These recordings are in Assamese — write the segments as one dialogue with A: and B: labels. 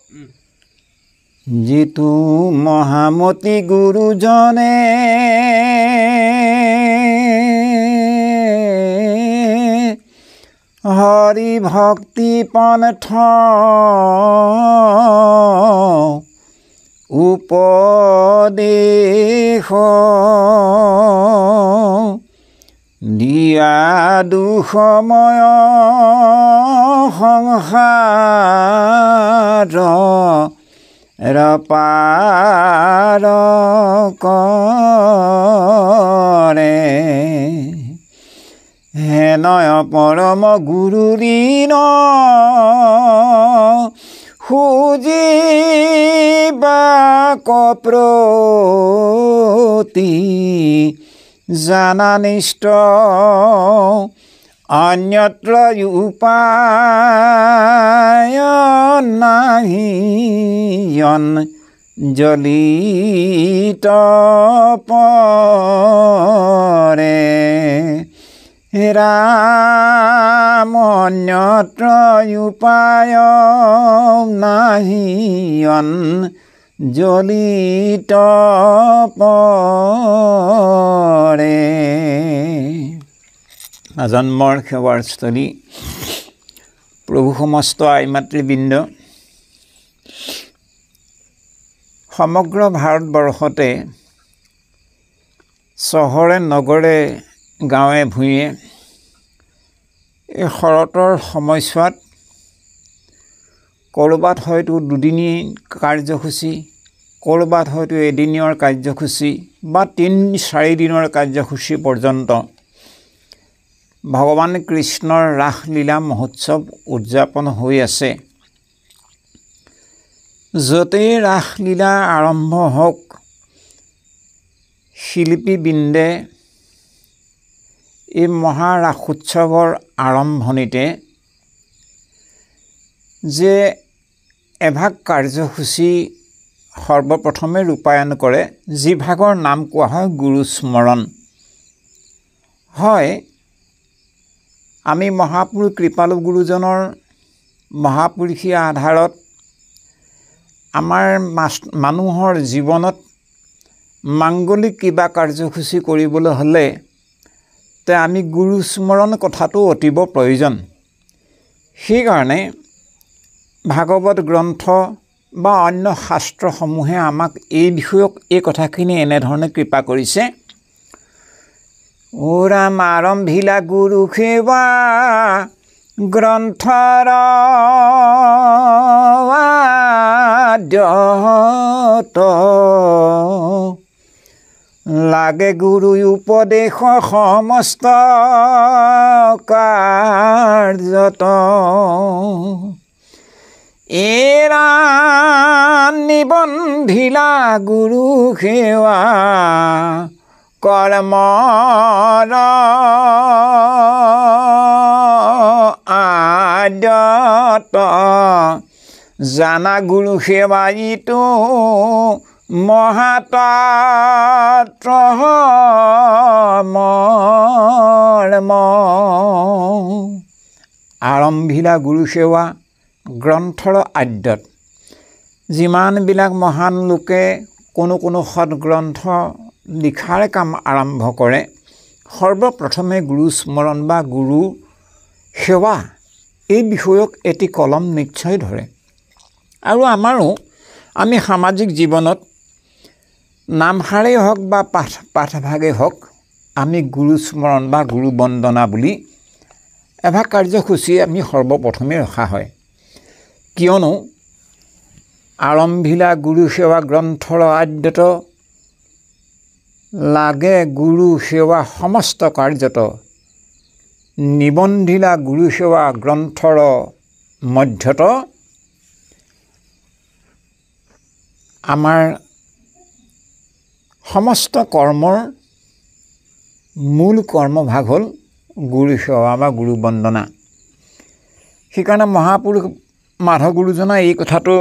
A: जितु महामती गुरुजने हरि भक्ति पन्थ उपदेश दिया दुखमय संसार पार करे हेनय परम गुरु ऋण খুজিবা কপ্ৰতি জানানিষ্ট অন্যত্ৰ উপায় নাহি জলিত পৰে ৰাম অন্যত্ৰ উপায় নাহি জলিত পৰে। জন্মৰ সেৱাৰ স্থলী প্ৰভু সমস্ত আই মাতৃবৃন্দ, সমগ্ৰ ভাৰতবৰ্ষতে চহৰে নগৰে গাঁৱে ভূঞে এই শৰতৰ সময়ছোৱাত ক'ৰবাত হয়তো দুদিনীয়া কাৰ্যসূচী, ক'ৰবাত হয়তো এদিনীয়াৰ কাৰ্যসূচী বা ৩-৪ দিনৰ কাৰ্যসূচী পৰ্যন্ত ভগৱান কৃষ্ণৰ ৰাসলীলা মহোৎসৱ উদযাপন হৈ আছে। য'তেই ৰাসলীলা আৰম্ভ হওক, শিল্পীবৃন্দে এই মহাৰাসোৎসৱৰ আৰম্ভণিতে যে এভাগ কাৰ্যসূচী সৰ্বপ্ৰথমে ৰূপায়ণ কৰে, যি ভাগৰ নাম কোৱা হয় গুৰু স্মৰণ। হয়, আমি মহাপুৰুষ কৃপালু গুৰুজনৰ মহাপুৰুষীয় আধাৰত আমাৰ মানুহৰ জীৱনত মাংগলিক কিবা কাৰ্যসূচী কৰিবলৈ হ'লে আমি গুৰু স্মৰণ কথাটো অতীব প্ৰয়োজন। সেইকাৰণে ভাগৱত গ্ৰন্থ বা অন্য শাস্ত্ৰসমূহে আমাক এই বিষয়ক এই কথাখিনি এনেধৰণে কৃপা কৰিছে। ও ৰাম আৰম্ভিলা গুৰু সেৱা গ্ৰন্থৰ আদ্যত লাগে গুৰু উপদেশ সমস্ত কাৰ্যত এৰা নিবন্ধিলা গুৰু সেৱা কৰ্মৰ আদ্যত জানা গুৰু সেৱা ইটো মহাতাত্ৰ মৰ্ম আৰম্ভিলা গুৰু সেৱা গ্ৰন্থৰ আদ্যত। যিমানবিলাক মহান লোকে কোনো সৎগ্ৰন্থ লিখাৰ কাম আৰম্ভ কৰে, সৰ্বপ্ৰথমে গুৰু স্মৰণ বা গুৰু সেৱা এই বিষয়ক এটি কলম নিশ্চয় ধৰে। আৰু আমি সামাজিক জীৱনত নামষাৰেই হওক বা পাঠভাগেই হওক, আমি গুৰু স্মৰণ বা গুৰু বন্দনা বুলি এভাগ কাৰ্যসূচী আমি সৰ্বপ্ৰথমে ৰখা হয়। কিয়নো আৰম্ভিলা গুৰু সেৱা গ্ৰন্থৰ আদ্যত লাগে গুৰু সেৱা সমস্ত কাৰ্যত নিবন্ধিলা গুৰু সেৱা গ্ৰন্থৰ মধ্যত আমাৰ সমস্ত কৰ্মৰ মূল কৰ্মভাগ হ'ল গুৰু সেৱা বা গুৰু বন্দনা। সেইকাৰণে মহাপুৰুষ মাধৱ গুৰুজনা এই কথাটো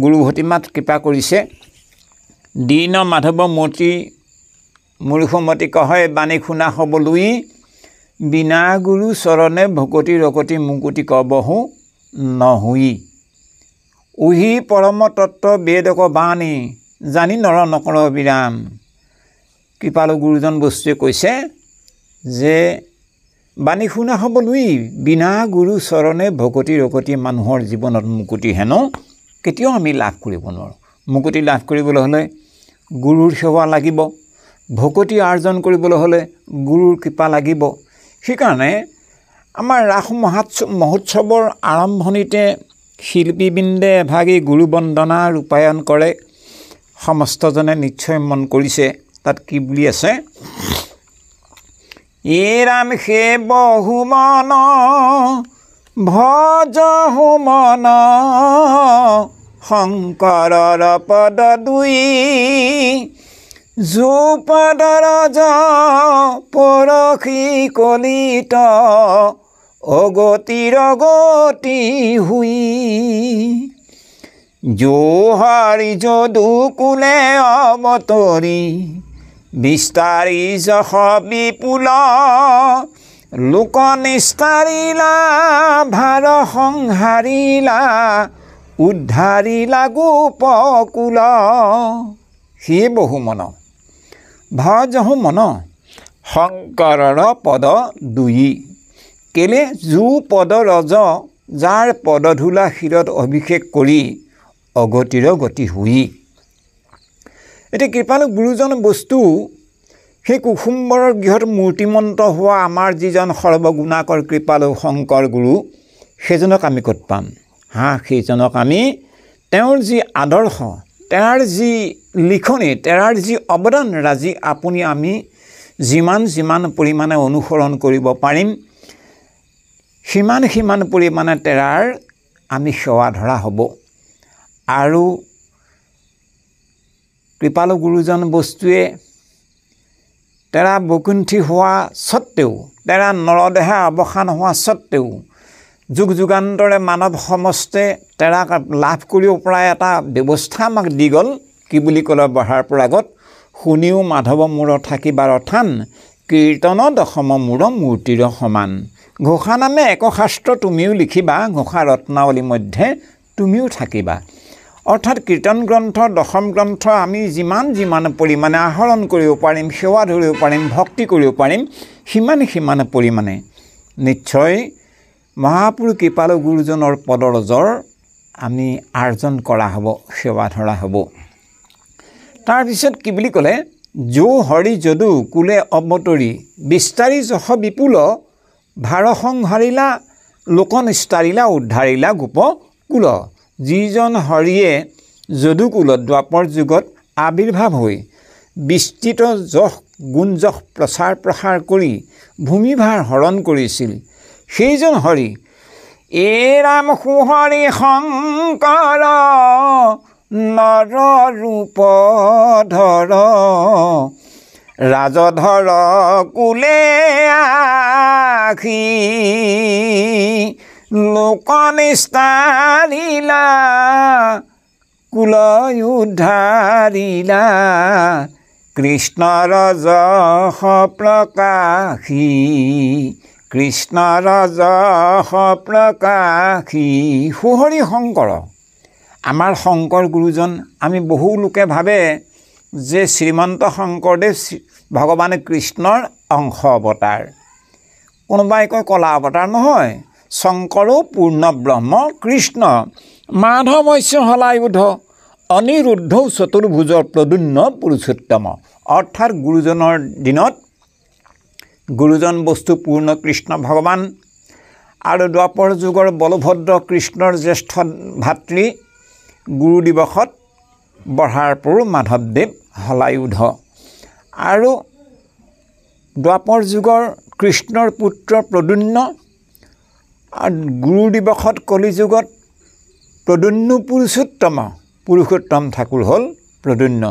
A: গুৰু ভতিমাত কৃপা কৰিছে। দীন মাধৱ মতি মূৰ্খমতি কহয় বাণী শুনা হ'বলৈ বিনা গুৰু চৰণে ভকতি ৰকতি মুকুতি কবহো নহুই। উহি পৰম তত্ত্ব বেদক বাণী জানি নৰ নকৰ বিৰাম। কৃপালু গুৰুজন বস্তুৱে কৈছে যে বাণী শুনা হ'বলৈ বিনা গুৰু চৰণে ভকতি ৰকতি মানুহৰ জীৱনত মুকুতি হেনো কেতিয়াও আমি লাভ কৰিব নোৱাৰোঁ। মুকুতি লাভ কৰিবলৈ হ'লে গুৰুৰ সেৱা লাগিব, ভকতি আৰ্জন কৰিবলৈ হ'লে গুৰুৰ কৃপা লাগিব। সেইকাৰণে আমাৰ ৰাস মহোৎসৱৰ আৰম্ভণিতে শিল্পীবৃন্দে এভাগী গুৰু বন্দনা ৰূপায়ণ কৰে। সমস্তজনে নিশ্চয় মন কৰিছে তাত কি বুলি আছে, ৰাম সে বহু মন ভজ মন শংকৰৰ পদ দুই যো পদৰ পৰশী কলিত অগতিৰ গতি হুই যো হৰি যদু কুলে অৱতৰি বিস্তাৰী যশ বিপুল লোক নিস্তাৰিলা ভাৰ সংহাৰিলা উদ্ধাৰিলা গোপকুল সি বহু মন ভজহু মন শংকৰৰ পদ দুই। কেলে যো পদ ৰজ যাৰ পদধূলা শিৰত অভিষেক কৰি অগতিৰ গতি হুই। এতিয়া কৃপালু গুৰুজন বস্তু সেই কুসুম্বৰৰ গৃহত মূৰ্তিমন্ত হোৱা আমাৰ যিজন সৰ্বগুণাকৰ কৃপালু শংকৰ গুৰু সেইজনক আমি ক'ত পাম? সেইজনক আমি তেওঁৰ যি আদৰ্শ, তেওঁৰ যি লিখনি, তেওঁৰ যি অৱদান ৰাজি আপুনি আমি যিমান পৰিমাণে অনুসৰণ কৰিব পাৰিম সিমান পৰিমাণে তেওঁৰ আমি সেৱা ধৰা হ'ব। আৰু কৃপালু গুৰুজন বস্তুৱে তেৰা বকুণ্ঠি হোৱা স্বত্তেও, তেৰা নৰদেহা অৱসান হোৱা স্বত্তেও যুগ যুগান্তৰে মানৱ সমষ্টিয়ে তেৰাক লাভ কৰিব পৰা এটা ব্যৱস্থা আমাক দি গ'ল। কি বুলি ক'লে বহাৰ পৰা আগত শুনিও মাধৱ মূৰ থাকিবাৰ থান কীৰ্তন দশম মূৰ মূৰ্তিৰ সমান। ঘোষা নামে এক শাস্ত্ৰ তুমিও লিখিবা ঘোষা ৰত্নাৱলী মধ্যে তুমিও থাকিবা। অৰ্থাৎ কীৰ্তন গ্ৰন্থ দশম গ্ৰন্থ আমি যিমান পৰিমাণে আহৰণ কৰিব পাৰিম, সেৱা ধৰিব পাৰিম, ভক্তি কৰিব পাৰিম সিমান পৰিমাণে নিশ্চয় মহাপুৰুষ কৃপালু গুৰুজনৰ পদৰজৰ আমি আৰ্জন কৰা হ'ব, সেৱা ধৰা হ'ব। তাৰপিছত কি বুলি ক'লে, যো হৰি যদু কুলে অৱতৰি বিস্তাৰী যশ বিপুল ভাৰ সংহাৰিলা লোক নিস্তাৰিলা উদ্ধাৰিলা গোপ কুল। যিজন হৰিয়ে যদুকুলত দ্বাপৰ যুগত আৱিৰ্ভাৱ হৈ বিস্তৃত যশ গুণ যশ প্ৰসাৰ কৰি ভূমিভাৰ হৰণ কৰিছিল সেইজন হৰি ৰাম সুহৰি শংকৰ নৰ ৰূপ ধৰ ৰাজধৰ কুলে আখি লোক নিস্তাৰিলা কুল উদ্ধাৰিলা কৃষ্ণৰ যশ প্ৰকাশী কৃষ্ণৰ যশ প্ৰকাশী। সুহৰি শংকৰ আমাৰ শংকৰ গুৰুজন। আমি বহু লোকে ভাবে যে শ্ৰীমন্ত শংকৰদেৱ ভগৱান কৃষ্ণৰ অংশ অৱতাৰ, কোনোবাই কয় কলা অৱতাৰ। নহয়, শংকৰো পূৰ্ণ ব্ৰহ্ম কৃষ্ণ মাধৱস্য হলায়ুধ অনিৰুদ্ধ চতুৰ্ভুজৰ প্ৰদুন্ন পুৰুষোত্তম। অৰ্থাৎ গুৰুজনৰ দিনত গুৰুজন বস্তু পূৰ্ণ কৃষ্ণ ভগৱান আৰু দ্বাপৰ যুগৰ বলভদ্ৰ কৃষ্ণৰ জ্যেষ্ঠ ভাতৃ গুৰু দিৱসত বঢ়াৰপুৰ মাধৱদেৱ হলায়ুধ আৰু দ্বাপৰ যুগৰ কৃষ্ণৰ পুত্ৰ প্ৰদুন্ন গুৰু দিৱসত কলিযুগত প্ৰদুন্ন পুৰুষোত্তম ঠাকুৰ হ'ল প্ৰদুন্ন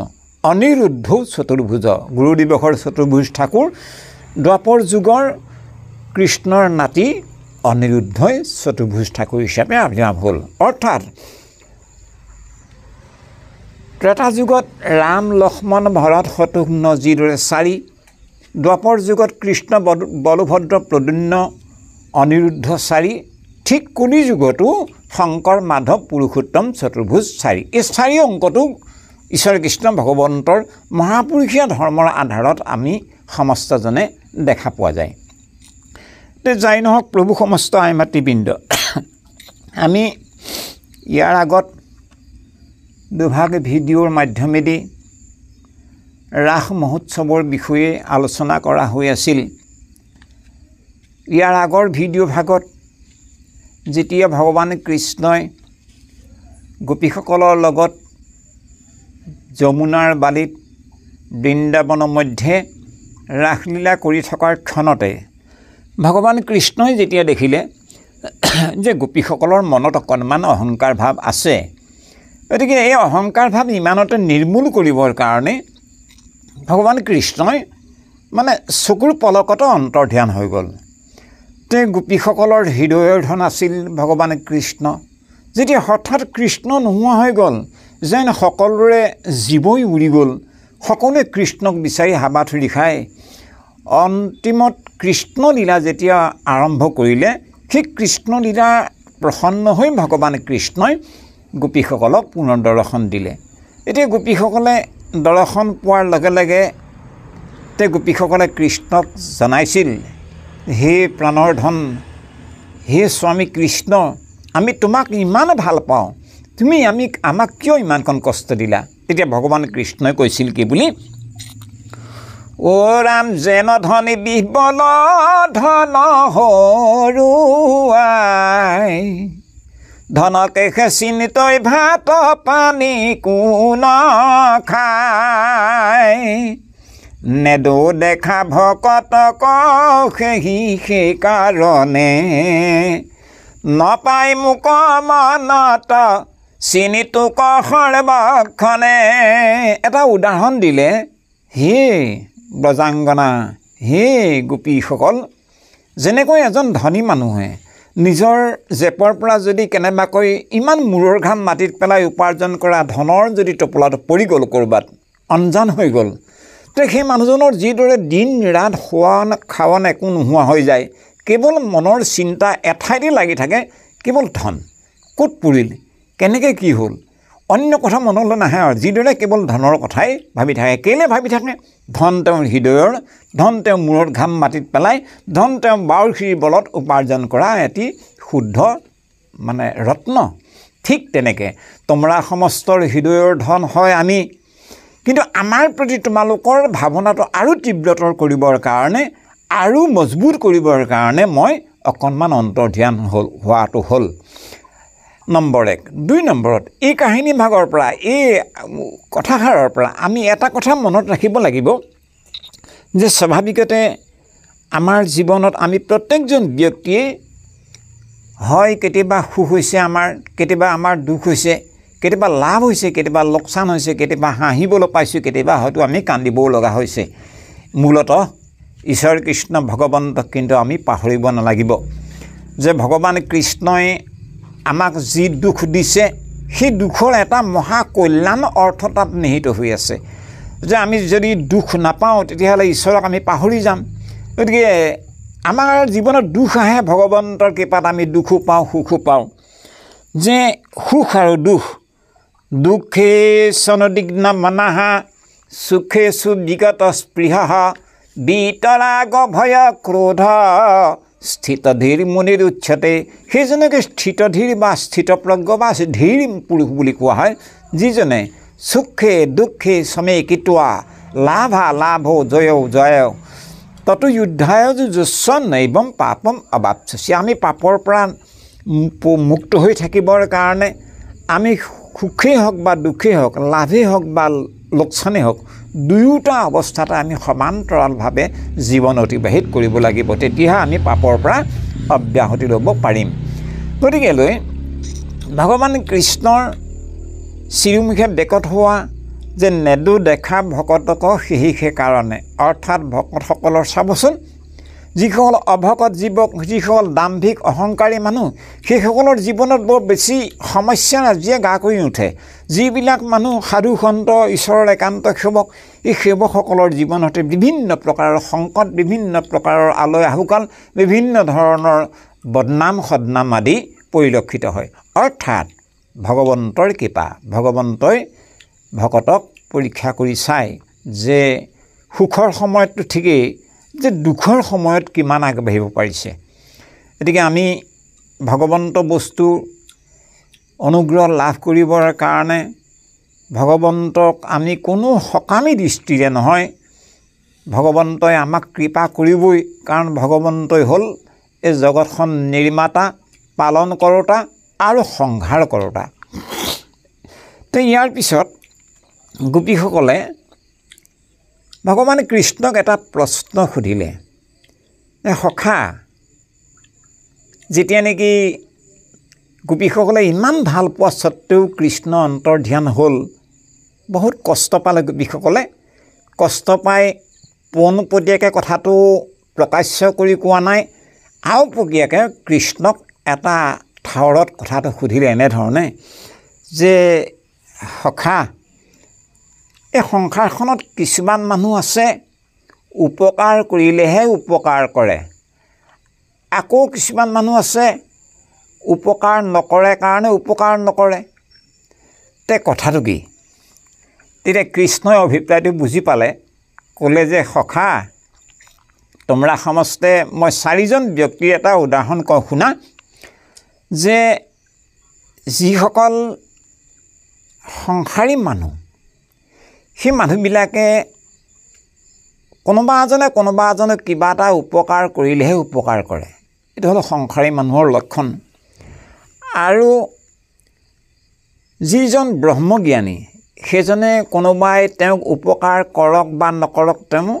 A: অনিৰুদ্ধ চতুৰ্ভুজ। গুৰু দিৱসৰ চতুৰ্ভুজ ঠাকুৰ দ্বাপৰ যুগৰ কৃষ্ণৰ নাতি অনিৰুদ্ধই চতুৰ্ভুজ ঠাকুৰ হিচাপে আবিৰ্ভাৱ হ'ল। অৰ্থাৎ ত্ৰেতা যুগত ৰাম লক্ষ্মণ ভৰত শত্ৰুঘ্ন যিদৰে চাৰি, দ্বাপৰ যুগত কৃষ্ণ বলভদ্ৰ প্ৰদুন্ন অনিৰুদ্ধ চাৰি, ঠিক কলি যুগতো শংকৰ মাধৱ পুৰুষোত্তম চতুৰ্ভুজ 4 এই 4 অংকটো ঈশ্বৰ কৃষ্ণ ভগৱন্তৰ মহাপুৰুষীয়া ধৰ্মৰ আধাৰত আমি সমস্তজনে দেখা পোৱা যায় তে যাই নহওক প্ৰভু সমস্ত আই মাতৃবৃন্দ আমি ইয়াৰ আগত দুভাগ ভিডিঅ'ৰ মাধ্যমেদি ৰাস মহোৎসৱৰ বিষয়ে আলোচনা কৰা হৈ আছিল ইয়াৰ আগৰ ভিডিঅ' ভাগত যেতিয়া ভগৱান কৃষ্ণই গোপীসকলৰ লগত যমুনাৰ বালিত বৃন্দাবনৰ মধ্যে ৰাসলীলা কৰি থকাৰ ক্ষণতে ভগৱান কৃষ্ণই যেতিয়া দেখিলে যে গোপীসকলৰ মনত অকণমান অহংকাৰ ভাৱ আছে গতিকে এই অহংকাৰ ভাৱ ইমানতে নিৰ্মূল কৰিবৰ কাৰণে ভগৱান কৃষ্ণই মানে চকুৰ পলকত অন্তৰ্ধান হৈ গ'ল তে গোপীসকলৰ হৃদয়ৰ ধন আছিল ভগৱান কৃষ্ণ যেতিয়া হঠাৎ কৃষ্ণ নোহোৱা হৈ গ'ল যেন সকলোৰে জীৱই উৰি গ'ল সকলোৱে কৃষ্ণক বিচাৰি হাবাথুৰি খায় অন্তিমত কৃষ্ণলীলা যেতিয়া আৰম্ভ কৰিলে সেই কৃষ্ণলীলা প্ৰসন্ন হৈ ভগৱান কৃষ্ণই গোপীসকলক পুনৰ দৰ্শন দিলে এতিয়া গোপীসকলে দৰ্শন পোৱাৰ লগে লগে তে গোপীসকলে কৃষ্ণক জনাইছিল হে প্ৰাণৰ ধন হে স্বামী কৃষ্ণ আমি তোমাক ইমান ভাল পাওঁ তুমি আমাক কিয় ইমানকণ কষ্ট দিলা তেতিয়া ভগৱান কৃষ্ণই কৈছিল কি বুলি ও ৰাম যেন ধনী বিহবল ধন হৰুৱাই ধনকে খেচিনি তই ভাত পানী কোন খাই নেদো দেখা ভকতক সেই কাৰণে নপাই মোক মনত চিনি তোক সৰ্বক্ষণে এটা উদাহৰণ দিলে হে ব্ৰজাংগনা হে গোপীসকল যেনেকৈ এজন ধনী মানুহে নিজৰ জেপৰ পৰা যদি কেনেবাকৈ ইমান মূৰৰ ঘাম মাটিত পেলাই উপাৰ্জন কৰা ধনৰ যদি টোপোলাটো পৰি গ'ল ক'ৰবাত অঞ্জান হৈ গ'ল তে সেই মানুহজনৰ যিদৰে দিন ৰাত খাৱন একো নোহোৱা হৈ যায় কেৱল মনৰ চিন্তা এঠাইতে লাগি থাকে কেৱল ধন ক'ত পৰিল কেনেকৈ কি হ'ল অন্য কথা মনলৈ নাহে আৰু যিদৰে কেৱল ধনৰ কথাই ভাবি থাকে কেলৈ ভাবি থাকে ধন তেওঁৰ হৃদয়ৰ ধন তেওঁ মূৰত ঘাম মাটিত পেলাই ধন তেওঁ বাউসীৰ বলত উপাৰ্জন কৰা এটি শুদ্ধ মানে ৰত্ন ঠিক তেনেকৈ তোমৰা সমস্তৰ হৃদয়ৰ ধন হয় আমি কিন্তু আমাৰ প্ৰতি তোমালোকৰ ভাৱনাটো আৰু তীব্ৰতৰ কৰিবৰ কাৰণে আৰু মজবুত কৰিবৰ কাৰণে মই অকণমান অন্তৰ্ধান হোৱাটো হ'ল নম্বৰ 1 2 নম্বৰত এই কাহিনী ভাগৰ পৰা এই কথাষাৰৰ পৰা আমি এটা কথা মনত ৰাখিব লাগিব যে স্বাভাৱিকতে আমাৰ জীৱনত আমি প্ৰত্যেকজন ব্যক্তিয়ে হয় কেতিয়াবা সুখ হৈছে কেতিয়াবা আমাৰ দুখ হৈছে কেতিয়াবা লাভ হৈছে কেতিয়াবা লোকচান হৈছে কেতিয়াবা হাঁহিবলৈ পাইছোঁ কেতিয়াবা হয়তো আমি কান্দিবও লগা হৈছে মূলতঃ ঈশ্বৰ কৃষ্ণ ভগৱন্তক কিন্তু আমি পাহৰিব নালাগিব যে ভগৱান কৃষ্ণই আমাক যি দুখ দিছে সেই দুখৰ এটা মহা কল্যাণ অৰ্থ তাত নিহিত হৈ আছে যে আমি যদি দুখ নাপাওঁ তেতিয়াহ'লে ঈশ্বৰক আমি পাহৰি যাম গতিকে আমাৰ জীৱনত দুখ আহে ভগৱন্তৰ কৃপাত আমি দুখো পাওঁ সুখো পাওঁ যে সুখ আৰু দুখে সনদিগ্ন মনহা সুখে সুবিগত স্পৃহ বিতৰাগ ভয় ক্ৰোধ স্থিতধীৰ মুনিৰ উচ্চতে সেইজনকে স্থিতধীৰ বা স্থিতপ্ৰজ্ঞ বা ধীৰ পুৰুষ বুলি কোৱা হয় যিজনে সুখে দুখে সমেকিত্বা লাভা লাভ জয় ততো যুদ্ধায় যুস্ব নৈবম পাপম অবাপসি আমি পাপৰ পৰা মুক্ত হৈ থাকিবৰ কাৰণে আমি সুখেই হওক বা দুখেই হওক লাভেই হওক বা লোকচানেই হওক দুয়োটা অৱস্থাতে আমি সমান্তৰালভাৱে জীৱন অতিবাহিত কৰিব লাগিব তেতিয়াহে আমি পাপৰ পৰা অব্যাহতি ল'ব পাৰিম গতিকেলৈ ভগৱান কৃষ্ণৰ শ্ৰীমুখে বেকত হোৱা যে নেদু দেখা ভকতক সেই কাৰণে অৰ্থাৎ ভকতসকলৰ চাবচোন যিসকল অভকত জীৱক যিসকল দাম্ভিক অহংকাৰী মানুহ সেইসকলৰ জীৱনত বৰ বেছি সমস্যা ৰাজিয়ে গা কৰি উঠে যিবিলাক মানুহ সাধু সন্ত ঈশ্বৰৰ একান্ত সেৱক এই সেৱকসকলৰ জীৱনতে বিভিন্ন প্ৰকাৰৰ সংকট বিভিন্ন প্ৰকাৰৰ আলয় আহুকাল বিভিন্ন ধৰণৰ বদনাম সদনাম আদি পৰিলক্ষিত হয়। অৰ্থাৎ ভগৱন্তৰ কৃপা, ভগৱন্তই ভকতক পৰীক্ষা কৰি চায় যে সুখৰ সময়ততো ঠিকেই, যে দুখৰ সময়ত কিমান আগবাঢ়িব পাৰিছে। গতিকে আমি ভগৱন্ত বস্তুৰ অনুগ্ৰহ লাভ কৰিবৰ কাৰণে ভগৱন্তক আমি কোনো সকামী দৃষ্টিৰে নহয়, ভগৱন্তই আমাক কৃপা কৰিবই, কাৰণ ভগৱন্তই হ'ল এই জগতখন নিৰ্মাতা, পালন কৰোঁতা আৰু সংহাৰ কৰোঁতা। তো ইয়াৰ পিছত গোপীসকলে ভগৱান কৃষ্ণক এটা প্ৰশ্ন সুধিলে, সখা, যেতিয়া নেকি গোপীসকলে ইমান ভাল পোৱা স্বত্তেও কৃষ্ণ অন্তৰ্ধান হ'ল, বহুত কষ্ট পালে গোপীসকলে। কষ্ট পাই পোনপটীয়াকৈ কথাটো প্ৰকাশ্য কৰি কোৱা নাই, আওপকীয়াকৈ কৃষ্ণক এটা ঠাৱৰত কথাটো সুধিলে এনেধৰণে যে সখা, এই সংসাৰখনত কিছুমান মানুহ আছে উপকাৰ কৰিলেহে উপকাৰ কৰে, আকৌ কিছুমান মানুহ আছে উপকাৰ নকৰে কাৰণে উপকাৰ নকৰে। তে কথাটো কি? তেতিয়া কৃষ্ণই অভিপ্ৰায়টো বুজি পালে, ক'লে যে সখা, তোমৰা সমস্তে মই 4জন ব্যক্তিৰ এটা উদাহৰণ কওঁ শুনা, যে যিসকল সংসাৰী মানুহ, সেই মানুহবিলাকে কোনোবা এজনে কিবা এটা উপকাৰ কৰিলেহে উপকাৰ কৰে। এইটো হ'ল সংসাৰী মানুহৰ লক্ষণ। আৰু যিজন ব্ৰহ্মজ্ঞানী, সেইজনে কোনোবাই তেওঁক উপকাৰ কৰক বা নকৰক, তেওঁ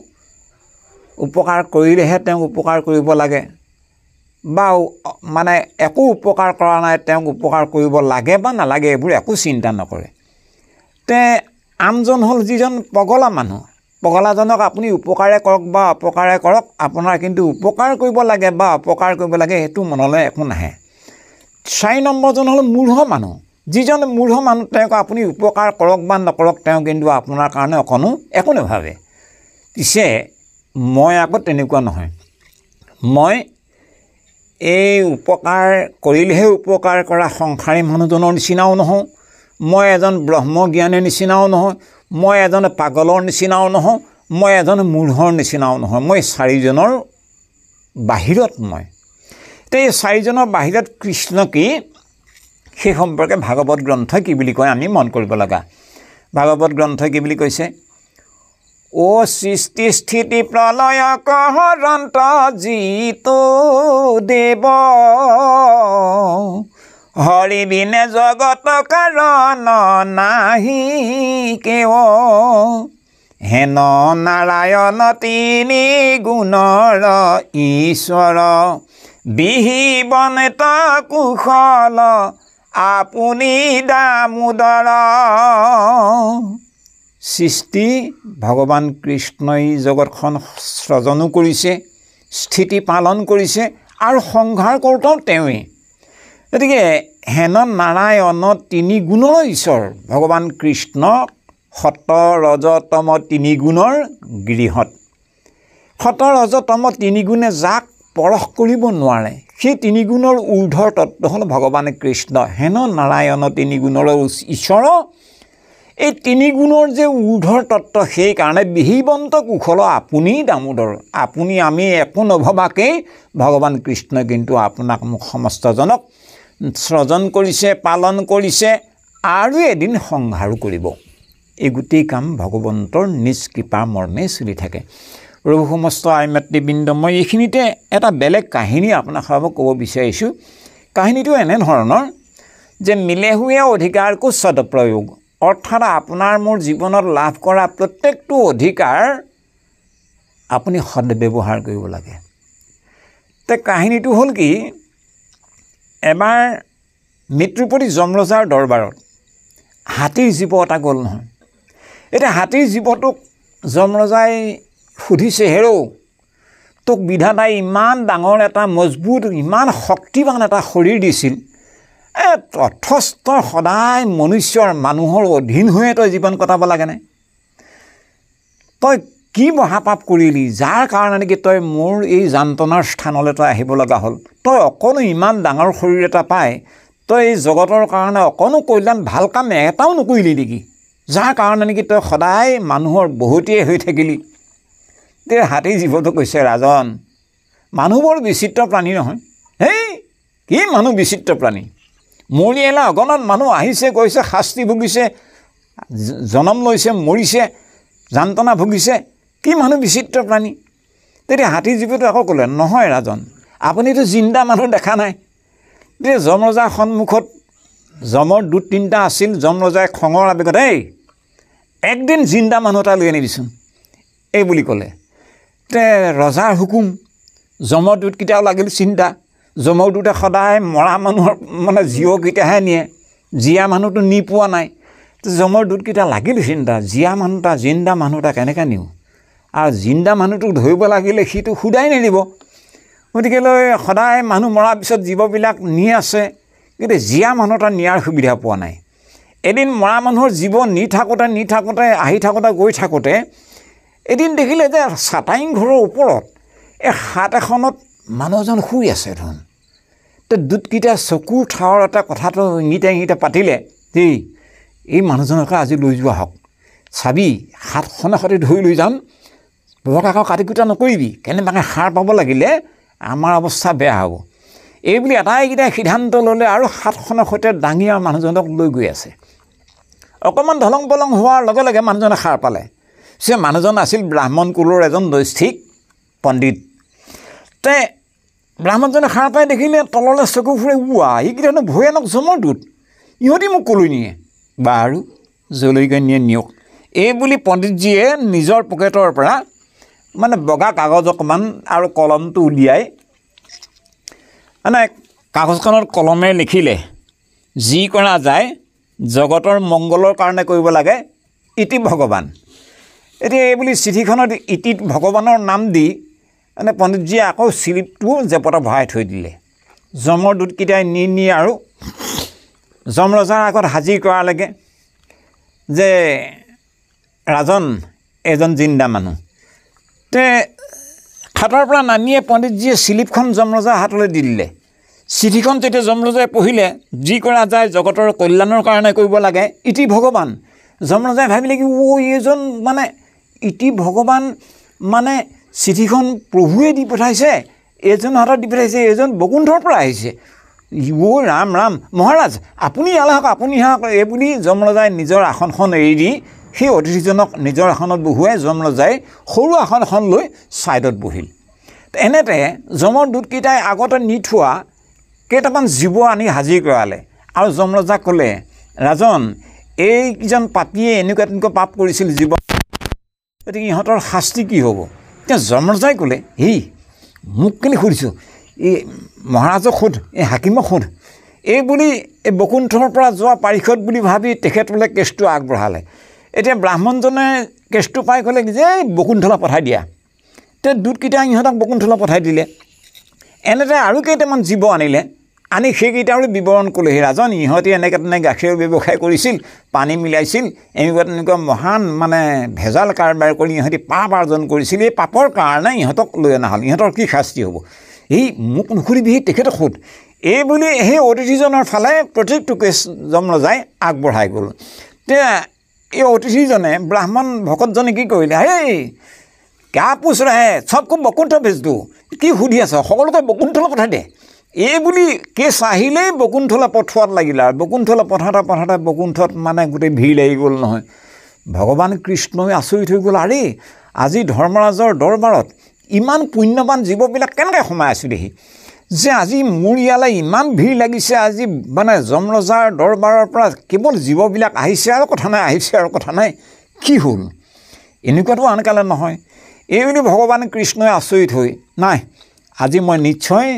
A: উপকাৰ কৰিলেহে তেওঁক উপকাৰ কৰিব লাগে, বা মানে একো উপকাৰ কৰা নাই তেওঁক উপকাৰ কৰিব লাগে বা নালাগে এইবোৰ একো চিন্তা নকৰে। তে আনজন হ'ল যিজন পগলা মানুহ, পগলাজনক আপুনি উপকাৰে কৰক বা অপকাৰে কৰক, আপোনাৰ কিন্তু উপকাৰ কৰিব লাগে বা অপকাৰ কৰিব লাগে সেইটো মনলৈ একো নাহে। 4 নম্বৰজন হ'ল মূঢ় মানুহ, যিজন মূঢ় মানুহ তেওঁক আপুনি উপকাৰ কৰক বা নকৰক তেওঁ কিন্তু আপোনাৰ কাৰণে অকণো একো নাভাবে। পিছে মই আকৌ তেনেকুৱা নহয়, মই এই উপকাৰ কৰিলেহে উপকাৰ কৰা সংসাৰী মানুহজনৰ নিচিনাও নহওঁ, মই এজন ব্ৰহ্মজ্ঞানীৰ নিচিনাও নহয়, মই এজন পাগলৰ নিচিনাও নহয়, মই এজন মূঢ়ৰ নিচিনাও নহয়, মই 4জনৰ বাহিৰত। মই তো এই 4জনৰ বাহিৰত কৃষ্ণ কি, সেই সম্পৰ্কে ভাগৱত গ্ৰন্থই কি বুলি কয় আমি মন কৰিব লগা। ভাগৱত গ্ৰন্থই কি বুলি কৈছে, ও সৃষ্টি স্থিতি প্ৰলয় কহৰন্ত জিতো দেৱ, হৰি বিনে জগত কাৰণ নাহি কেও, হেন নাৰায়ণ 3 গুণৰ ঈশ্বৰ, বিহিবনে কুশল আপুনি দামোদৰ। সৃষ্টি ভগৱান কৃষ্ণই জগতখন সৃজনো কৰিছে, স্থিতি পালন কৰিছে আৰু সংহাৰ কৰোঁতাও তেওঁৱেই। গতিকে হেন নাৰায়ণ 3 গুণৰ ঈশ্বৰ ভগৱান কৃষ্ণ সত ৰজ তম 3 গুণৰ গৃহত। সত ৰজ তম 3 গুণে যাক পৰশ কৰিব নোৱাৰে, সেই 3 গুণৰ ঊৰ্ধৰ তত্ত্ব হ'ল ভগৱান কৃষ্ণ। হেন নাৰায়ণ 3 গুণৰ ঈশ্বৰ, এই 3 গুণৰ যে ঊৰ্ধৰ তত্ত্ব, সেইকাৰণে বিহিবন্ত কুশল আপুনি দামোদৰ। আপুনি আমি একো নভবাকেই ভগৱান কৃষ্ণই কিন্তু আপোনাক মোক সমস্তজনক সৃজন কৰিছে, পালন কৰিছে আৰু এদিন সংহাৰো কৰিব। এই গোটেই কাম ভগৱন্তৰ নিজ কৃপা মৰ্মে চলি থাকে। প্ৰভু সমস্ত আই মাতৃবৃন্দ, মই এইখিনিতে এটা বেলেগ কাহিনী আপোনালোকক ক'ব বিচাৰিছোঁ। কাহিনীটো এনেধৰণৰ যে মিলে হুৱে অধিকাৰ কো সদপ্ৰয়োগ, অৰ্থাৎ আপোনাৰ মোৰ জীৱনত লাভ কৰা প্ৰত্যেকটো অধিকাৰ আপুনি সদব্যৱহাৰ কৰিব লাগে। তে কাহিনীটো হ'ল কি, এবাৰ মৃত্যুপতি যমৰজাৰ দৰবাৰত হাতীৰ জীৱ এটা গ'ল নহয়। এতিয়া হাতীৰ জীৱটোক যমৰজাই সুধিছে, হেৰৌ তোক বিধাতাই ইমান ডাঙৰ এটা মজবুত, ইমান শক্তিৱান এটা শৰীৰ দিছিল, তথস্থ সদায় মনুষ্যৰ মানুহৰ অধীন হৈয়ে তই জীৱন কটাব লাগেনে? তই কি মহাপাপ কৰিলি যাৰ কাৰণে নেকি তই মোৰ এই যান্ত্ৰনাৰ স্থানলৈ তই আহিব লগা হ'ল তই অকণো ইমান ডাঙৰ শৰীৰ এটা পাই তই এই জগতৰ কাৰণে অকণো কল্যাণ ভাল কাম এটাও নকৰিলি নেকি যাৰ কাৰণে নেকি তই সদায় মানুহৰ বহুতেই হৈ থাকিলি তে হাতী জীৱটো কৈছে ৰাজন মানুহ বৰ বিচিত্ৰ প্ৰাণী নহয় হেই কি মানুহ বিচিত্ৰ প্ৰাণী মৰিয়ালে অগণন মানুহ আহিছে গৈছে শাস্তি ভুগিছে জনম লৈছে মৰিছে যান্ত্ৰনা ভুগিছে কি মানুহ বিচিত্ৰ প্ৰাণী তেতিয়া হাতী জীৱটো আকৌ ক'লে নহয় ৰাজন আপুনিতো জিন্দা মানুহ দেখা নাই যে যমৰজাৰ সন্মুখত যমৰ দুট তিনিটা আছিল যমৰজাই খঙৰ আবেগত একদিন জিন্দা মানুহ এটা লৈ আনিবিচোন এই বুলি ক'লে তে ৰজাৰ হুকুম যমৰ দুটকেইটাও লাগিল চিন্তা যমৰ দুটে সদায় মৰা মানুহৰ মানে জীৱকেইটাহে নিয়ে জীয়া মানুহটো নি পোৱা নাই যমৰ দুটকেইটা লাগিল চিন্তা জীয়া মানুহ এটা জিন্দা মানুহ এটা কেনেকৈ নিওঁ আৰু জিন্দা মানুহটোক ধৰিব লাগিলে সিটো সুদাই নিদিব গতিকে লৈ সদায় মানুহ মৰাৰ পিছত জীৱবিলাক নি আছে কিন্তু জীয়া মানুহ এটা নিয়াৰ সুবিধা পোৱা নাই এদিন মৰা মানুহৰ জীৱ নি থাকোঁতে আহি থাকোঁতে গৈ থাকোঁতে এদিন দেখিলে যে চাটাইং ঘৰৰ ওপৰত এই হাত এখনত মানুহ এজন শুই আছে ধৰণ তে দুটকেইটা চকুৰ ঠাৱৰ এটা কথাটো ইঙিতে পাতিলে দেই এই মানুহজনকে আজি লৈ যোৱা হওক চাবি হাতখনে সতে ধৰি লৈ যাম বৰক আকৌ কাটি কুটা নকৰিবি কেনেবাকৈ সাৰ পাব লাগিলে আমাৰ অৱস্থা বেয়া হ'ব এই বুলি আটাইকেইটাই সিদ্ধান্ত ল'লে আৰু হাতখনৰ সৈতে দাঙি আৰু মানুহজনক লৈ গৈ আছে অকণমান ধলং পলং হোৱাৰ লগে লগে মানুহজনে সাৰ পালে সে মানুহজন আছিল ব্ৰাহ্মণ কুলৰ এজন দৈষ্ঠিক পণ্ডিত তে ব্ৰাহ্মণজনে সাৰ পাই দেখিলে তললৈ চকু ফুৰে এইকেইটানো ভয়ানক যমৰ দূত ইহঁতি মোক ক'লৈ নিয়ে বাৰু জলৈকে নিয়ক এই বুলি পণ্ডিতজীয়ে নিজৰ পকেটৰ পৰা মানে বগা কাগজ অকণমান আৰু কলমটো উলিয়াই মানে কাগজখনত কলমে লিখিলে যি কৰা যায় জগতৰ মংগলৰ কাৰণে কৰিব লাগে ইতি ভগৱান এতিয়া এই বুলি চিঠিখনত ইতিত ভগৱানৰ নাম দি মানে পণ্ডিতজীয়ে আকৌ চিলিপটো জেপত ভৰাই থৈ দিলে যমৰ দুটকেইটাই নি আৰু যমৰজাৰ আগত হাজিৰ কৰালৈকে যে ৰাজন এজন জিন্দা মানুহ তে খাটৰ পৰা নামিয়ে পণ্ডিতজীয়ে চিলিপখন যমৰজাৰ হাতলৈ দি দিলে চিঠিখন যেতিয়া যমৰজাই পঢ়িলে যি কৰা যায় জগতৰ কল্যাণৰ কাৰণে কৰিব লাগে ইতি ভগৱান যমৰজাই ভাবিলে কি এইজন মানে ইতি ভগৱান মানে চিঠিখন প্ৰভুৱে দি পঠাইছে এইজন হাতত দি পঠাইছে এইজন বকুণ্ঠৰ পৰা আহিছে ৰাম ৰাম মহাৰাজ আপুনি ইয়ালৈ আহক আপুনি আহক এই বুলি যমৰজাই নিজৰ আসনখন এৰি দি সেই অতিথিজনক নিজৰ আসনত বহুৱাই যমৰজাই সৰু আসন এখন লৈ ছাইডত বহিল এনেতে যমৰ দুটকেইটাই আগতে নি থোৱা কেইটামান জীৱ আনি হাজিৰ কৰালে আৰু যমৰজাক ক'লে ৰাজন এইকেইজন পাপীয়ে এনেকুৱা পাপ কৰিছিল জীৱ গতিকে ইহঁতৰ শাস্তি কি হ'ব এতিয়া যমৰজাই ক'লে মোক কেলৈ সুধিছোঁ এই মহাৰাজক সোধ এই হাকিমক সোধ এই বুলি এই বকুণ্ঠৰ পৰা যোৱা পাৰিষদ বুলি ভাবি তেখেতলৈ কেছটো আগবঢ়ালে এতিয়া ব্ৰাহ্মণজনে কেছটো পাই ক'লে যে বকুণ্ঠলৈ পঠাই দিয়া তে দুটকেইটা ইহঁতক বকুণ্ঠলৈ পঠাই দিলে এনেতে আৰু কেইটামান জীৱ আনিলে আনি সেইকেইটাৰো বিৱৰণ ক'লেহি ৰাজন ইহঁতে এনেকৈ গাখীৰৰ ব্যৱসায় কৰিছিল পানী মিলাইছিল এনেকুৱা মহান মানে ভেজাল কাৰবাৰ কৰি ইহঁতে পাপ আৰ্জন কৰিছিল এই পাপৰ কাৰণে ইহঁতক লৈ অনা হ'ল ইহঁতৰ কি শাস্তি হ'ব মোক নুসুধিবি তেখেতক সোধ এই বুলি সেই অতিথিজনৰ ফালে প্ৰত্যেকটো কেছ যমৰজাই আগবঢ়াই গ'ল তেতিয়া এই অতিথিজনে ব্ৰাহ্মণ ভকতজনে কি কৰিলে ক্যা পুছ ৰহে চবকো বকুণ্ঠ ভেজ দিওঁ কি সুধি আছ সকলোকে বকুণ্ঠলৈ পঠাই দে এই বুলি কেছ আহিলেই বকুণ্ঠলৈ পঠোৱাত লাগিলে আৰু বকুণ্ঠলৈ পঠাওঁতে বকুণ্ঠত মানে গোটেই ভিৰ লাগি গ'ল নহয় ভগৱান কৃষ্ণই আচৰিত হৈ গ'ল আৰে আজি ধৰ্মৰাজৰ দৰবাৰত ইমান পুণ্যৱান জীৱবিলাক কেনেকৈ সোমাই আছোঁ দেখি যে আজি মোৰ ইয়ালৈ ইমান ভিৰ লাগিছে আজি মানে যমৰজাৰ দৰবাৰৰ পৰা কেৱল জীৱবিলাক আহিছে আৰু কথা নাই কি হ'ল এনেকুৱাটো আনকালে নহয় এই বুলি ভগৱান কৃষ্ণই আচৰিত হৈ নাই আজি মই নিশ্চয়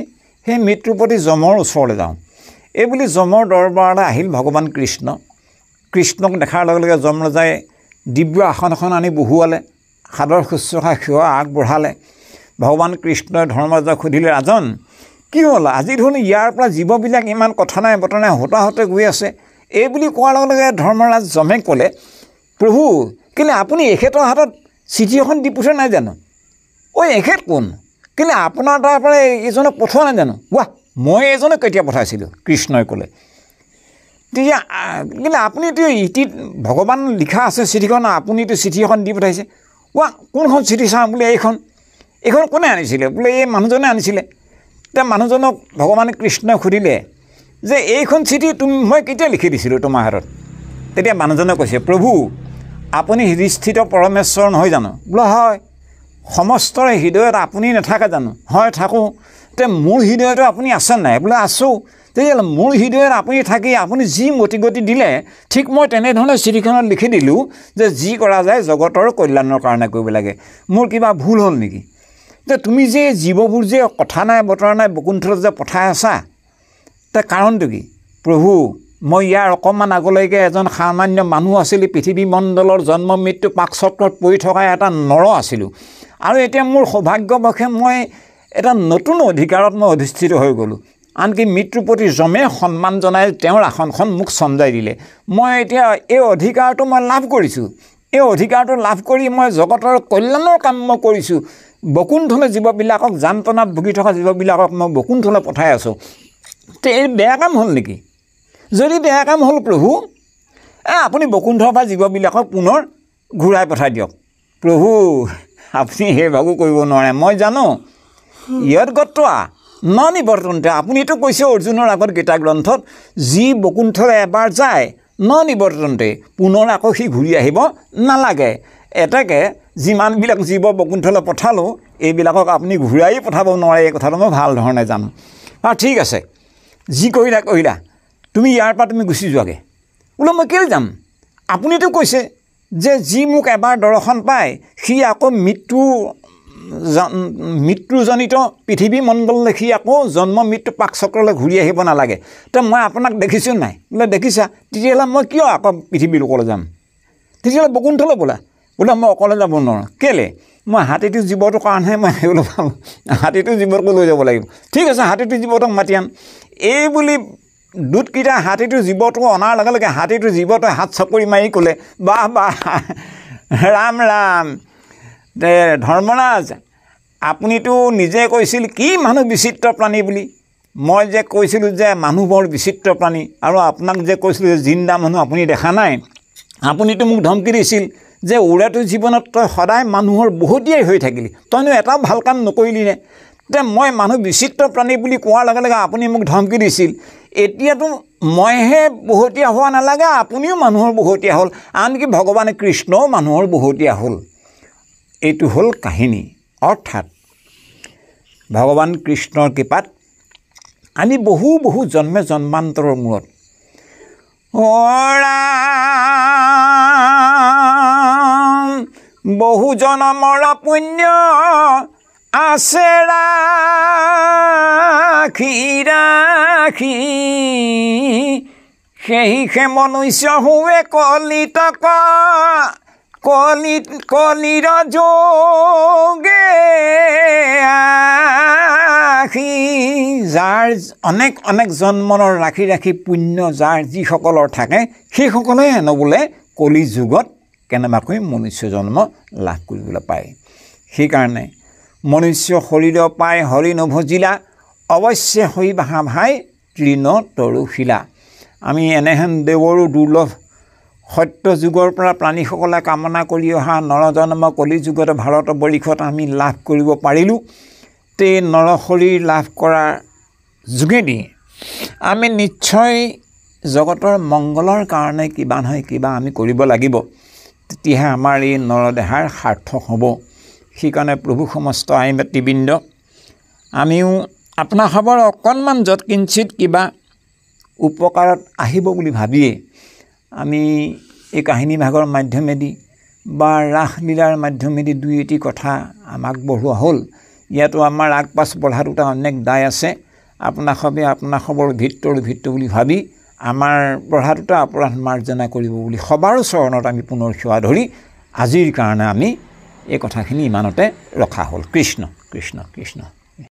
A: সেই মৃত্যুপতি যমৰ ওচৰলৈ যাওঁ এই বুলি যমৰ দৰবাৰলৈ আহিল ভগৱান কৃষ্ণক দেখাৰ লগে লগে যমৰজাই দিব্য আসন এখন আনি বহুৱালে সাদৰ শুশ্ৰূষা সেৱা আগবঢ়ালে ভগৱান কৃষ্ণই ধৰ্মৰাজক সুধিলে ৰাজন কি হ'ল আজি দেখোন ইয়াৰ পৰা জীৱবিলাক ইমান কথা নাই বতৰা নাই হতাহতে গৈ আছে এই বুলি কোৱাৰ লগে লগে ধৰ্মৰাজ যমে ক'লে প্ৰভু কেলৈ আপুনি এখেতৰ হাতত চিঠি এখন দি পঠিওৱা নাই জানো? ঐ এখেত কোন? কেলৈ আপোনাৰ তাৰ পৰা এইজনক পঠোৱা নাই জানো? ৱাহ, মই এইজনক কেতিয়া পঠাইছিলোঁ? কৃষ্ণই ক'লে। তেতিয়া কেলৈ আপুনিতো ইটিত ভগৱান লিখা আছে চিঠিখন, আপুনিতো চিঠি এখন দি পঠাইছে। ৱাহ, কোনখন চিঠি চাওঁ বোলে? এইখন কোনে আনিছিলে? বোলে এই মানুহজনে আনিছিলে। তেতিয়া মানুহজনক ভগৱান কৃষ্ণই সুধিলে যে এইখন চিঠি মই কেতিয়া লিখি দিছিলোঁ তোমাৰ হাতত? তেতিয়া মানুহজনে কৈছে, প্ৰভু আপুনি হৃদয়স্থিত পৰমেশ্বৰ নহয় জানো? বোলে হয়। সমস্তৰে হৃদয়ত আপুনি নাথাকে জানো? হয় থাকোঁ। তেতিয়া মোৰ হৃদয়তো আপুনি আছে নাই? বোলে আছোঁ। তেতিয়াহ'লে মোৰ হৃদয়ত আপুনি থাকি আপুনি যি মতিগতি দিলে ঠিক মই তেনেধৰণে চিঠিখনত লিখি দিলোঁ যে যি কৰা যায় জগতৰ কল্যাণৰ কাৰণে কৰিব লাগে। মোৰ কিবা ভুল হ'ল নেকি? যে তুমি যে জীৱবোৰ যে কথা নাই বতৰা নাই বকুণ্ঠলত যে পঠাই আছা, তাৰ কাৰণটো কি? প্ৰভু মই ইয়াৰ অকণমান আগলৈকে এজন সামান্য মানুহ আছিলোঁ, পৃথিৱীমণ্ডলৰ জন্ম মৃত্যু পাকচক্ৰত পৰি থকা এটা নৰ আছিলোঁ, আৰু এতিয়া মোৰ সৌভাগ্যবশে মই এটা নতুন অধিকাৰত মই অধিষ্ঠিত হৈ গ'লোঁ। আনকি মৃত্যুৰ প্ৰতি যমে সন্মান জনাই তেওঁৰ আসনখন মোক চমজাই দিলে। মই এতিয়া এই অধিকাৰটো মই লাভ কৰিছোঁ। এই অধিকাৰটো লাভ কৰি মই জগতৰ কল্যাণৰ কাম মই কৰিছোঁ। বকুণ্ঠলৈ জীৱবিলাকক, যান্ত্ৰণাত ভুগি থকা জীৱবিলাকক মই বকুণ্ঠলৈ পঠাই আছোঁ। তে এই বেয়া কাম হ'ল নেকি? যদি বেয়া কাম হ'ল প্ৰভু, আপুনি বকুণ্ঠৰ পৰা জীৱবিলাকক পুনৰ ঘূৰাই পঠাই দিয়ক। প্ৰভু আপুনি সেই ভাগো কৰিব নোৱাৰে, মই জানো। ইয়ত গত্বা ন নিবৰ্তন্তে, আপুনিতো কৈছে অৰ্জুনৰ আগত গীতা গ্ৰন্থত, যি বকুণ্ঠলৈ এবাৰ যায় ন নিবৰ্তন্তে, পুনৰ আকৌ সি ঘূৰি আহিব নালাগে। এটাকে যিমানবিলাক জীৱ বকুণ্ঠলৈ পঠালোঁ এইবিলাকক আপুনি ঘূৰাই পঠাব নোৱাৰে, এই কথাটো মই ভাল ধৰণে জানো। ঠিক আছে, যি কৰিলা তুমি ইয়াৰ পৰা তুমি গুচি যোৱাগৈ। বোলো মই কেলৈ যাম? আপুনিতো কৈছে যে যি মোক এবাৰ দৰ্শন পায় সি আকৌ মৃত্যুজনিত পৃথিৱীমণ্ডললৈ সি আকৌ জন্ম মৃত্যু পাকচক্ৰলৈ ঘূৰি আহিব নালাগে। তো মই আপোনাক দেখিছোঁ নাই? বোলে দেখিছা। তেতিয়াহ'লে মই কিয় আকৌ পৃথিৱীৰ লোকলৈ যাম? তেতিয়াহ'লে বকুণ্ঠলৈ বোলে মই অকলে যাব নোৱাৰোঁ। কেলৈ? মই হাতীটো জীৱটোৰ কাৰণেহে মই আহিবলৈ পাৰোঁ। হাতীটো জীৱটোকো লৈ যাব লাগিব। ঠিক আছে, হাতীটো জীৱটোক মাতি আন। এই বুলি দুটকেইটা হাতীটো জীৱটো অনাৰ লগে লগে হাতীটো জীৱটোৱে হাত চাপৰি মাৰি ক'লে, বাহ বাহ, ৰাম ৰাম, ধৰ্মৰাজ আপুনিতো নিজে কৈছিল কি মানুহ বিচিত্ৰ প্ৰাণী বুলি। মই যে কৈছিলোঁ যে মানুহ বৰ বিচিত্ৰ প্ৰাণী, আৰু আপোনাক যে কৈছিলোঁ যে জিন্দা মানুহ আপুনি দেখা নাই। আপুনিতো মোক ধমকি দিছিল যে ওৰাটো জীৱনত তই সদায় মানুহৰ বহুতীয়াই হৈ থাকিলি, তইনো এটাও ভাল কাম নকৰিলি নে? যে মই মানুহ বিচিত্ৰ প্ৰাণী বুলি কোৱাৰ লগে লগে আপুনি মোক ধমকি দিছিল। এতিয়াতো মইহে বহুতীয়া হোৱা নালাগে, আপুনিও মানুহৰ বহুতীয়া হ'ল, আনকি ভগৱান কৃষ্ণও মানুহৰ বহুতীয়া হ'ল। এইটো হ'ল কাহিনী। অৰ্থাৎ ভগৱান কৃষ্ণৰ কৃপাত আমি বহু জন্মে জন্মান্তৰৰ মূৰত বহু জনমৰ পুণ্য আছে ৰাখি সেই মনুষ্য হোৱে কলিৰ যোগে আখি। যাৰ অনেক জন্মৰ ৰাখি পুণ্য যাৰ যিসকলৰ থাকে সেইসকলে হেনো বোলে কলি যুগত কেনেবাকৈ মনুষ্য জন্ম লাভ কৰিবলৈ পায়। সেইকাৰণে মনুষ্য শৰীৰ পাই হৰি নভজিলা, অৱশ্যে হৈ বাহা ভাই তৃণ তৰুশিলা। আমি এনেহেন দেৱৰো দুৰ্লভ সত্য যুগৰ পৰা প্ৰাণীসকলে কামনা কৰি অহা নৰজন্ম কলি যুগত ভাৰতবৰ্ষত আমি লাভ কৰিব পাৰিলোঁ। তে নৰশৰীৰ লাভ কৰাৰ যোগেদি আমি নিশ্চয় জগতৰ মংগলৰ কাৰণে কিবা নহয় কিবা আমি কৰিব লাগিব, তেতিয়াহে আমাৰ এই নৰদেহাৰ সাৰ্থক হ'ব। সেইকাৰণে প্ৰভু সমস্ত আইমাতৃবৃন্দ, আমিও আপোনাৰ খবৰ অকণমান যৎকিঞ্চিত কিবা উপকাৰত আহিব বুলি ভাবিয়ে আমি এই কাহিনী ভাগৰ মাধ্যমেদি বা ৰাসলীলাৰ মাধ্যমেদি দুই এটি কথা আমাক বঢ়োৱা হ'ল। ইয়াতো আমাৰ আগপাছ বঢ়াটোটা অনেক দায় আছে। আপোনাৰ খবৰ ভিতৰু বুলি ভাবি আমাৰ বঢ়াটোটা অপৰাধ মাৰ্জনা কৰিব বুলি সবাৰো চৰণত আমি পুনৰ সেৱা ধৰি আজিৰ কাৰণে আমি এই কথাখিনি ইমানতে ৰখা হ'ল। কৃষ্ণ কৃষ্ণ কৃষ্ণ।